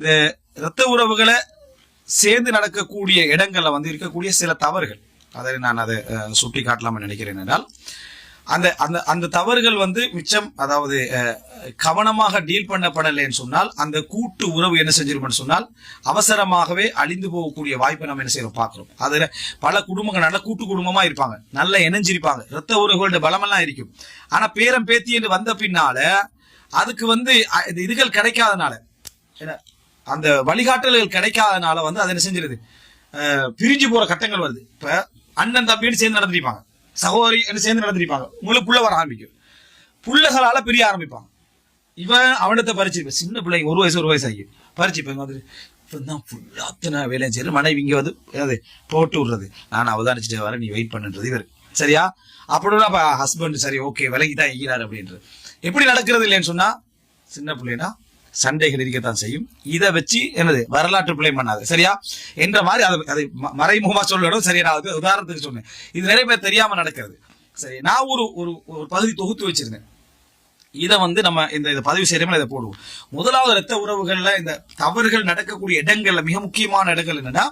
இந்த இரத்த உறவுகளை சேர்ந்து நடக்கக்கூடிய இடங்கள்ல இருக்கக்கூடிய சில தவறுகள், அதை நான் சுட்டி காட்டலாம்னு நினைக்கிறேன். என்றால் அந்த அந்த அந்த தவறுகள் மிச்சம், அதாவது கவனமாக டீல் பண்ணப்படலைன்னு சொன்னால் அந்த கூட்டு உறவு என்ன செஞ்சிருக்கும்னு சொன்னால் அவசரமாகவே அழிந்து போகக்கூடிய வாய்ப்பை நம்ம என்ன செய்யறோம் பார்க்கிறோம். அதுல பல குடும்பங்கள் நல்ல கூட்டு குடும்பமா இருப்பாங்க, நல்ல இணைஞ்சிருப்பாங்க, இரத்த உறவுகளோட பலமெல்லாம் இருக்கும். ஆனா பேரம் பேத்தி என்று வந்த பின்னால அதுக்கு இதுகள் கிடைக்காதனால, அந்த வழிகாட்டல்கள் கிடைக்காதனால அது என்ன செஞ்சிருது, பிரிஞ்சு போற கட்டங்கள் வருது. இப்ப அண்ணன் தம்பின்னு சேர்ந்து நடந்திருப்பாங்க, சகோதரி என்ன சேர்ந்து நடந்திருப்பாங்க, உங்களுக்கு புள்ள வர ஆரம்பிக்கும், புள்ளகளால பிரிய ஆரம்பிப்பாங்க. இவன் அவனத்தை பறிச்சு, சின்ன பிள்ளைங்க ஒரு வயசு ஆகி பறிச்சுப்பாங்க, அத்தனை வேலையும் சரி மனைவி இங்க போட்டு விடுறது, நான் அவதானிச்சுட்டு வர, நீ வெயிட் பண்ணுன்றது இவர். சரியா? அப்படின்னா ஹஸ்பண்ட் சரி ஓகே விலகிதான் ஈகிறாரு அப்படின்றது. எப்படி நடக்கிறது இல்லைன்னு சொன்னா, சின்ன பிள்ளைனா சண்டைகள் இருக்கத்தான் செய்யும். இதை வச்சு என்னது வரலாற்று பிள்ளை பண்ணாது. சரியா? என்ற மாதிரி அதை மறைமுகமா சொல்லணும். சரியா? நான் உதாரணத்துக்கு சொன்னேன். இது நிறைய பேர் தெரியாம நடக்கிறது. சரி, நான் ஒரு பகுதி தொகுத்து வச்சிருந்தேன். இதை நம்ம இந்த பதிவு செய்யறோம், இதை போடுவோம். முதலாவது இரத்த உறவுகள்ல இந்த தவறுகள் நடக்கக்கூடிய இடங்கள்ல மிக முக்கியமான இடங்கள் என்னன்னா,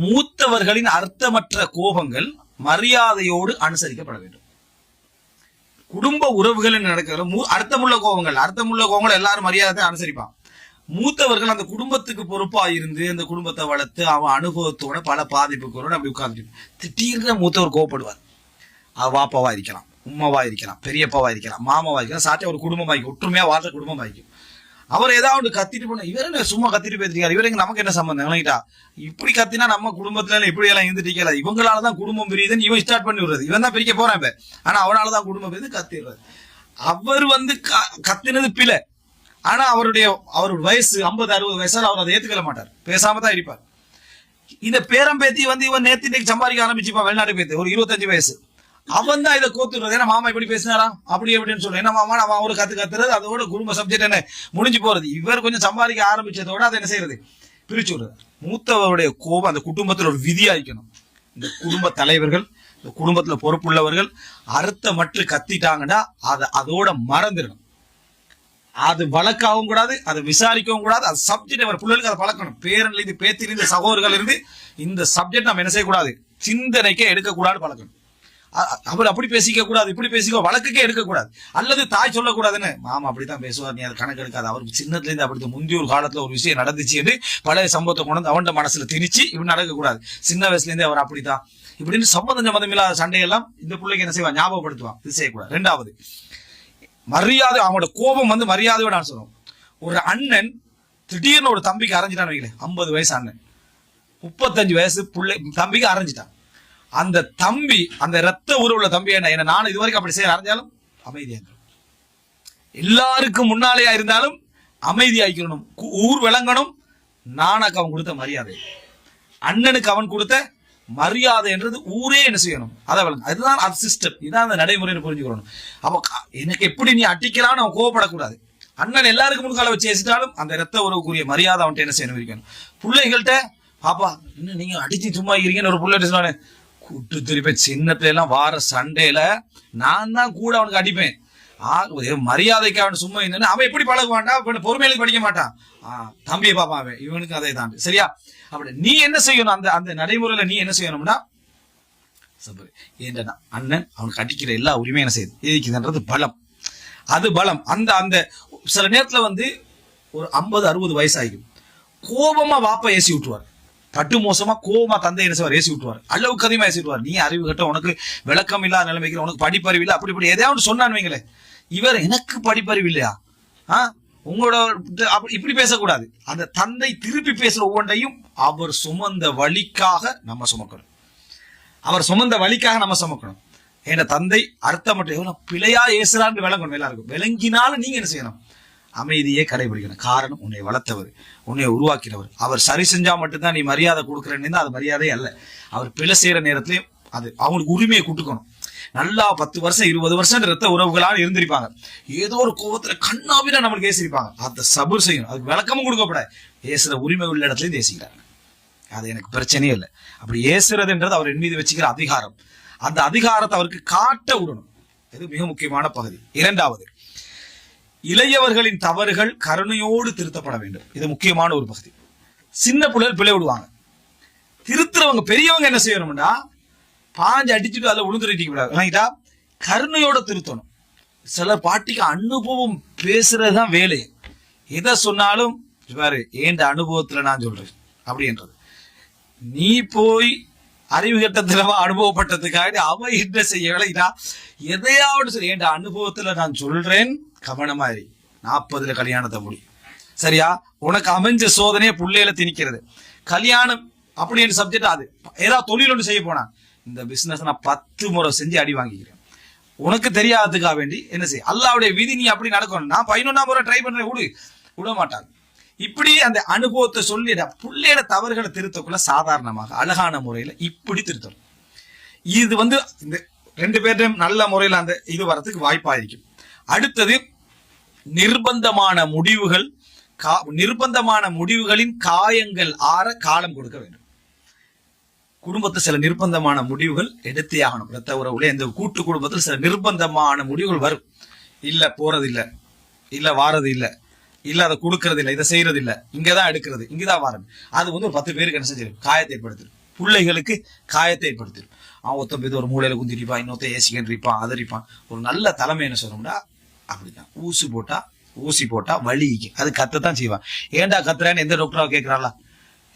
மூத்தவர்களின் அர்த்தமற்ற கோபங்கள் மரியாதையோடு அனுசரிக்கப்பட வேண்டும். குடும்ப உறவுகள் நடக்கிற அர்த்தமுள்ள கோபங்கள் எல்லாரும் மரியாதை அனுசரிப்பான். மூத்தவர்கள் அந்த குடும்பத்துக்கு பொறுப்பா இருந்து அந்த குடும்பத்தை வளர்த்து அவன் அனுபவத்தோட பல பாதிப்புகளோட அப்படி உட்கார்ந்து திடீர்னு மூத்தவர் கோவப்படுவார். வாப்பாவா இருக்கலாம், உம்மாவா இருக்கலாம், பெரியப்பாவா இருக்கலாம், மாமாவா இருக்கலாம், சாட்டை ஒரு குடும்பமாய்க்கும், ஒற்றுமையா வாழ்ற குடும்பமாய்க்கும். அவர் ஏதாவது கத்திட்டு போன, இவரு சும்மா கத்திட்டு போயிருக்காரு, இவருக்கு நமக்கு என்ன சம்பந்தம் விளங்கிட்டா, இப்படி கத்தினா நம்ம குடும்பத்துல இப்படி எல்லாம் இருந்துட்டீங்களா, இவங்களாலதான் குடும்பம் பிரியுதுன்னு இவன் ஸ்டார்ட் பண்ணி விடுறது. இவன் தான் பிரிக்க போறான் இப்ப, ஆனா அவனாலதான் குடும்பம் பிரியுது கத்திடுறது. அவர் கத்தினது பிழை. ஆனா அவருடைய வயசு 50-60 வயசால அவர் அதை ஏத்துக்கல மாட்டார், பேசாம தான் இருப்பார். இந்த பேரம் பேத்தி இவன் நேத்து சம்பாதிக்க ஆரம்பிச்சுப்பான், வெளிநாட்டு பேத்து ஒரு 25 வயசு. அவன் தான் இதை கோத்துடுறது. ஏன்னா மாமா இப்படி பேசினாரா அப்படி எப்படின்னு சொல்லுவேன். என்ன மாமா அவன் அவரு கத்துறது, அதோட குடும்ப சப்ஜெக்ட் என்ன முடிஞ்சு போறது. இவர் கொஞ்சம் சம்பாதிக்க ஆரம்பிச்சதோட அதை என்ன செய்யறது, பிரிச்சு விடுறது. மூத்தவருடைய கோபம் அந்த குடும்பத்தில் ஒரு விதியாயிக்கணும். இந்த குடும்ப தலைவர்கள், இந்த குடும்பத்துல பொறுப்புள்ளவர்கள் அர்த்தமற்று கத்திட்டாங்கன்னா அதோட மறந்துடணும். அது வழக்காகவும் கூடாது, அதை விசாரிக்கவும் கூடாது. அது சப்ஜெக்ட் அவர் பிள்ளைகளுக்கு அதை பழக்கணும். பேரன்ல இருந்து பேத்திலிருந்து சகோதரர்கள் இருந்து இந்த சப்ஜெக்ட் நம்ம என்ன செய்யக்கூடாது, சிந்தனைக்கே எடுக்கக்கூடாது பழக்கணும். அவர் அப்படி பேசிக்க கூடாது, இப்படி பேசிக்க வழக்குக்கே எடுக்கக்கூடாது. அல்லது தாய் சொல்லக்கூடாதுன்னு, மாமா அப்படித்தான் பேசுவார், நீ அதை கணக்கு எடுக்காது, அவருக்கு சின்னத்துல இருந்து அப்படி முந்தைய ஒரு காலத்துல ஒரு விஷயம் நடந்துச்சு என்று பழைய சம்பவத்தை கொண்டு அவன் மனசுல திணிச்சு இப்படி நடக்கக்கூடாது. சின்ன வயசுல இருந்தே அவர் அப்படித்தான் இப்படின்னு சம்பந்தம் இல்லாத சண்டையெல்லாம் இந்த பிள்ளைக்கு என்ன செய்வான், ஞாபகப்படுத்துவான். இது செய்யக்கூடாது. ரெண்டாவது, மரியாதை. அவனோட கோபம் மரியாதையோட நான் சொல்லுவோம். ஒரு அண்ணன் திடீர்னு ஒரு தம்பிக்கு அரைஞ்சிட்டான்னு வைங்களேன், 50 வயசு அண்ணன் 35 வயசு பிள்ளை தம்பிக்கு அரைஞ்சிட்டான். அந்த தம்பி, அந்த ரத்த உறவுள்ள தம்பி என்ன, நானும் இது வரைக்கும் அப்படி செய்ய அரைஞ்சாலும் அமைதியா இருக்கணும். எல்லாருக்கும் முன்னாலேயா இருந்தாலும் அமைதியாக்கணும். ஊர் விளங்கணும். நானுக்கு அவன் கொடுத்த மரியாதை, அண்ணனுக்கு அவன் கொடுத்த மரியாதை என்றது ஊரே என்ன செய்யணும், அதை விளங்க. அதுதான் அது சிஸ்டம், இதான் அந்த நடைமுறைன்னு புரிஞ்சுக்கணும். அப்ப எனக்கு எப்படி நீ அட்டிக்கலான்னு அவன் கோவப்படக்கூடாது. அண்ணன் எல்லாருக்கும் முன்கால வச்சு பேசிட்டாலும் அந்த ரத்த உறவுக்குரிய மரியாதை அவன்கிட்ட என்ன செய்யணும் இருக்கணும். பிள்ளைகள்கிட்ட, பாப்பா இன்னும் நீங்க அடிச்சு சும்மா இருக்கிறீங்கன்னு ஒரு பிள்ளை சொன்னானே, கூட்டு திருப்பி சின்னத்துல எல்லாம் வார சண்டையில நான் தான் கூட அவனுக்கு அடிப்பேன். மரியாதைக்கு அவன் சும்மா இருந்தா அவன் எப்படி பழகுவான்டா, பொறுமையில படிக்க மாட்டான். தம்பியை பாப்பான் அவன், இவனுக்கு அதை தாண்டி. சரியா? அப்படி நீ என்ன செய்யணும், அந்த அந்த நடைமுறையில நீ என்ன செய்யணும்னா, ஏண்டா அண்ணன் அவனுக்கு அடிக்கிற எல்லா உரிமையும் என்ன செய்யுது இருக்குதுன்றது பலம். அது பலம். அந்த அந்த சில நேரத்துல ஒரு 50-60 வயசு ஆகிடும், கோபமா வாப்பா ஏசி விட்டுருவார், பட்டு மோசமா கோபமா தந்தை என்ன செய்வார், ஏசி விட்டுவார், அளவுக்கு அதிகமா ஏசி விட்டுவார். நீ அறிவு கட்ட, உனக்கு விளக்கம் இல்லாத நிலைமைக்கு, உனக்கு படிப்பறிவு இல்லை, அப்படி இப்படி எதையாவது சொன்னான்னு வைங்களேன், இவர் எனக்கு படிப்பறிவு இல்லையா, உங்களோட இப்படி பேசக்கூடாது. அந்த தந்தை திருப்பி பேசுற ஒவ்வொன்றையும் அவர் சுமந்த வழிக்காக நம்ம சுமக்கணும். அவர் சுமந்த வழிக்காக நம்ம சுமக்கணும். ஏன்னா தந்தை அர்த்தம் மட்டும் எவ்வளவு பிழையா ஏசுறான்னு விளங்கணும். எல்லாருக்கும் விளங்கினாலும் நீங்க என்ன செய்யணும், அமைதியே கடைபிடிக்கணும். காரணம், உன்னை வளர்த்தவர், உன்னை உருவாக்கினவர். அவர் சரி செஞ்சா மட்டும்தான் நீ மரியாதை கொடுக்குறேன்னு, அது மரியாதை அல்ல. அவர் பிழை செய்யற நேரத்திலையும் அது அவங்களுக்கு உரிமையை கொடுக்கணும். நல்லா 10 வருஷம் 20 வருஷம் ரத்த உறவுகளால் இருந்திருப்பாங்க, ஏதோ ஒரு கோபத்துல கண்ணாபினா நம்மளுக்கு ஏசிருப்பாங்க. அதை சபூர் செய்யணும், அதுக்கு விளக்கமும் கொடுக்கப்பட ஏசுற உரிமை உள்ள இடத்துல ஏசிக்கிறாங்க. அது எனக்கு பிரச்சனையே இல்லை. அப்படி ஏசுறதுன்றது அவர் என் மீது வச்சுக்கிற அதிகாரம். அந்த அதிகாரத்தை அவருக்கு காட்ட விடணும். இது மிக முக்கியமான பகுதி. இரண்டாவது, இளையவர்களின் தவறுகள் கருணையோடு திருத்தப்பட வேண்டும். இது முக்கியமான ஒரு பகுதி. சின்ன பிள்ளைகள் பிழை விடுவாங்க, திருத்துறவங்க பெரியவங்க என்ன செய்யணும்னா பாஞ்சு அடிச்சுட்டு அதில் உளுந்துருட்டிக்க கூடாது, கருணையோட திருத்தணும். சில பாட்டிக்கு அனுபவம் பேசுறதுதான் வேலை. எதை சொன்னாலும் பாரு ஏண்ட அனுபவத்துல நான் சொல்றேன் அப்படின்றது. நீ போய் அறிவு கட்டத்துல அனுபவப்பட்டதுக்காக அவ என்ன செய்ய வேலைடா, எதையாவது சொல்லி ஏண்ட அனுபவத்துல நான் சொல்றேன், கவனமா இரு. 40ல கல்யாணத்தை முடியும், சரியா? உனக்கு அமைஞ்ச சோதனையை புள்ளையில திணிக்கிறது. கல்யாணம் அப்படின்னு சப்ஜெக்ட், அது ஏதாவது தொழில் ஒன்று செய்ய போனா இந்த பிசினஸ் நான் 10 முறை செஞ்சு அடி வாங்கிக்கிறேன். உனக்கு தெரியாததுக்காக வேண்டி என்ன செய்ய, அல்லாவுடைய விதி நீ அப்படி நடக்கணும். நான் 11ஆம் முறை ட்ரை பண்றேன், விட மாட்டாங்க. இப்படி அந்த அனுபவத்தை சொல்லி புள்ளையோட தவறுகளை திருத்தக்குள்ள சாதாரணமாக அழகான முறையில இப்படி திருத்தணும். இது இந்த 2 பேரும் நல்ல முறையில் அந்த இது வரதுக்கு வாய்ப்பாயிருக்கும். அடுத்தது நிர்பந்தமான முடிவுகளின் காயங்கள் ஆற காலம் கொடுக்க வேண்டும். குடும்பத்தில் சில நிர்பந்தமான முடிவுகள் எடுத்தே ஆகணும். ரத்த உறவுல இந்த கூட்டு குடும்பத்தில் சில நிர்பந்தமான முடிவுகள் வரும். இல்ல போறது இல்ல, இல்ல வாரது இல்ல, இல்ல அதை கொடுக்கறது இல்ல, இதை செய்யறது இல்ல, இங்கதான் எடுக்கிறது, இங்கதான் வாரது. அது ஒரு 10 பேருக்கு என்ன செஞ்சிடும், காயத்தை ஏற்படுத்திடும். பிள்ளைகளுக்கு காயத்தை ஏற்படுத்திடும். அவன் ஒருத்தன் பேர் ஒரு மூலையில குந்திரிப்பான், இன்னொருத்த ஏசிக்கன் இருப்பான், அதரிப்பான். ஒரு நல்ல தலைமை என்ன சொல்லணும்னா அப்படிதான், ஊசி போட்டா வலிக்கு அது கத்தத்தான் செய்வான். ஏண்டா கத்துறான்னு எந்த டாக்டரா கேட்கிறாளா,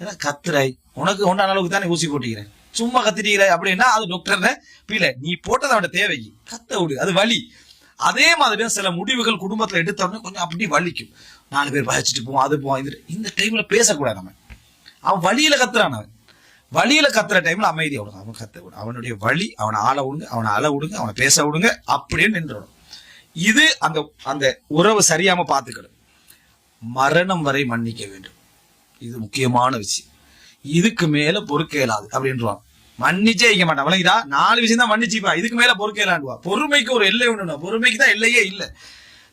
ஏன்னா கத்துறாய் உனக்கு ஒன்றான அளவுக்கு தான் ஊசி போட்டிக்கிறேன், சும்மா கத்திட்டீங்க அப்படின்னா அது டாக்டர் பீல, நீ போட்டது அவட தேவைக்கு கத்த விடு, அது வலி. அதே மாதிரி சில முடிவுகள் குடும்பத்துல எடுத்தோடனே கொஞ்சம் அப்படி வலிக்கும். 4 பேர் பயச்சிட்டு போவோம், அது போவோம். இந்த டைம்ல பேசக்கூடாது. அவன் வழியில கத்துறான், அவன் வழியில கத்துற டைம்ல அமைதியா விடுங்க, அவன் கத்த விடும். அவனுடைய வழி, அவனை ஆள விடுங்க, அவனை அழ விடுங்க, அவனை பேச விடுங்க, அப்படின்னு நின்றுடும். இது அந்த உறவு சரியாம பார்த்துக்கணும். மரணம் வரை மன்னிக்க வேண்டும், இது முக்கியமான விஷயம். இதுக்கு மேல பொறுக்கேலாது அப்படின்றான். மன்னிச்சே வைக்க மாட்டான், விளங்கிட்டா? 4 விஷயம் தான் மன்னிச்சுப்பா, இதுக்கு மேல பொறுக்கேலான்டுவா. பொறுமைக்கு ஒரு எல்லை ஒண்ணு, பொறுமைக்கு தான் எல்லையே இல்லை,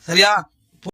சரியா?